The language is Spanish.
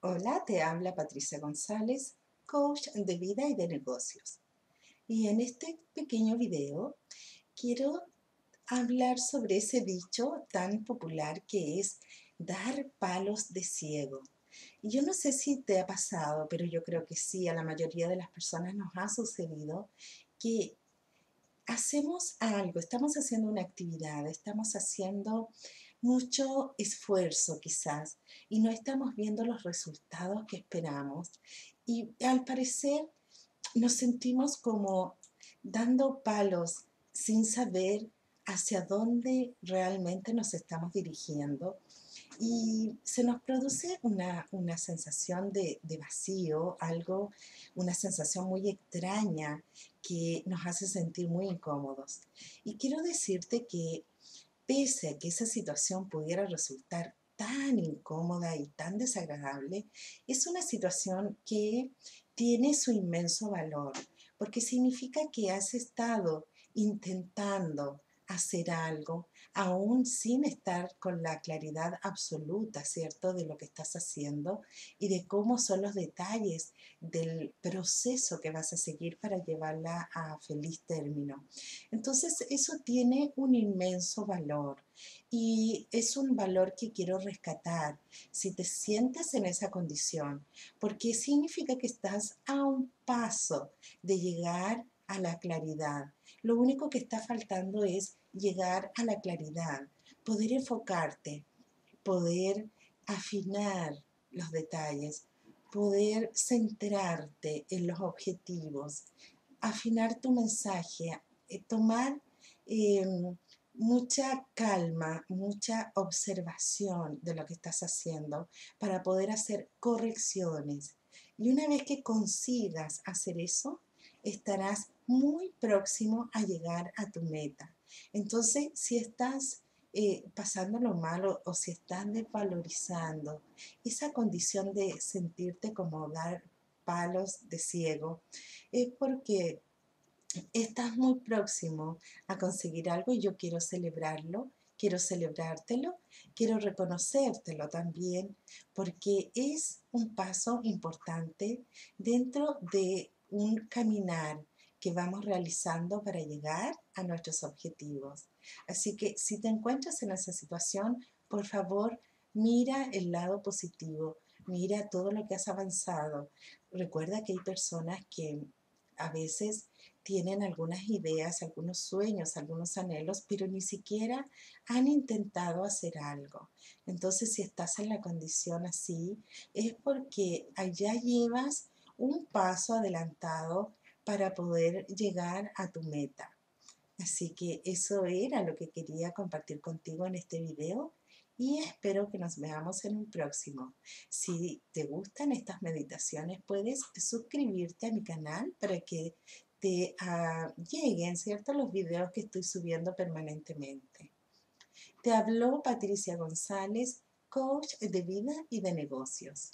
Hola, te habla Patricia González, coach de vida y de negocios. Y en este pequeño video quiero hablar sobre ese dicho tan popular que es dar palos de ciego. Y yo no sé si te ha pasado, pero yo creo que sí, a la mayoría de las personas nos ha sucedido que hacemos algo, estamos haciendo una actividad, estamos haciendo mucho esfuerzo quizás y no estamos viendo los resultados que esperamos y al parecer nos sentimos como dando palos sin saber hacia dónde realmente nos estamos dirigiendo y se nos produce una sensación de vacío, algo, una sensación muy extraña que nos hace sentir muy incómodos. Y quiero decirte que pese a que esa situación pudiera resultar tan incómoda y tan desagradable, es una situación que tiene su inmenso valor, porque significa que has estado intentando hacer algo, aún sin estar con la claridad absoluta, ¿cierto?, de lo que estás haciendo y de cómo son los detalles del proceso que vas a seguir para llevarla a feliz término. Entonces, eso tiene un inmenso valor y es un valor que quiero rescatar si te sientes en esa condición, porque significa que estás a un paso de llegar a la claridad. Lo único que está faltando es llegar a la claridad, poder enfocarte, poder afinar los detalles, poder centrarte en los objetivos, afinar tu mensaje, tomar eh, mucha calma, mucha observación de lo que estás haciendo para poder hacer correcciones. Y una vez que consigas hacer eso, estarás muy próximo a llegar a tu meta. Entonces, si estás pasándolo mal o si estás desvalorizando esa condición de sentirte como dar palos de ciego, es porque estás muy próximo a conseguir algo y yo quiero celebrarlo, quiero celebrártelo, quiero reconocértelo también, porque es un paso importante dentro de un caminar que vamos realizando para llegar a nuestros objetivos. Así que si te encuentras en esa situación, por favor, mira el lado positivo, mira todo lo que has avanzado. Recuerda que hay personas que a veces tienen algunas ideas, algunos sueños, algunos anhelos, pero ni siquiera han intentado hacer algo. Entonces, si estás en la condición así, es porque allá llevas un paso adelantado para poder llegar a tu meta. Así que eso era lo que quería compartir contigo en este video y espero que nos veamos en un próximo. Si te gustan estas meditaciones, puedes suscribirte a mi canal para que te lleguen, ¿cierto?, los videos que estoy subiendo permanentemente. Te habló Patricia González, coach de vida y de negocios.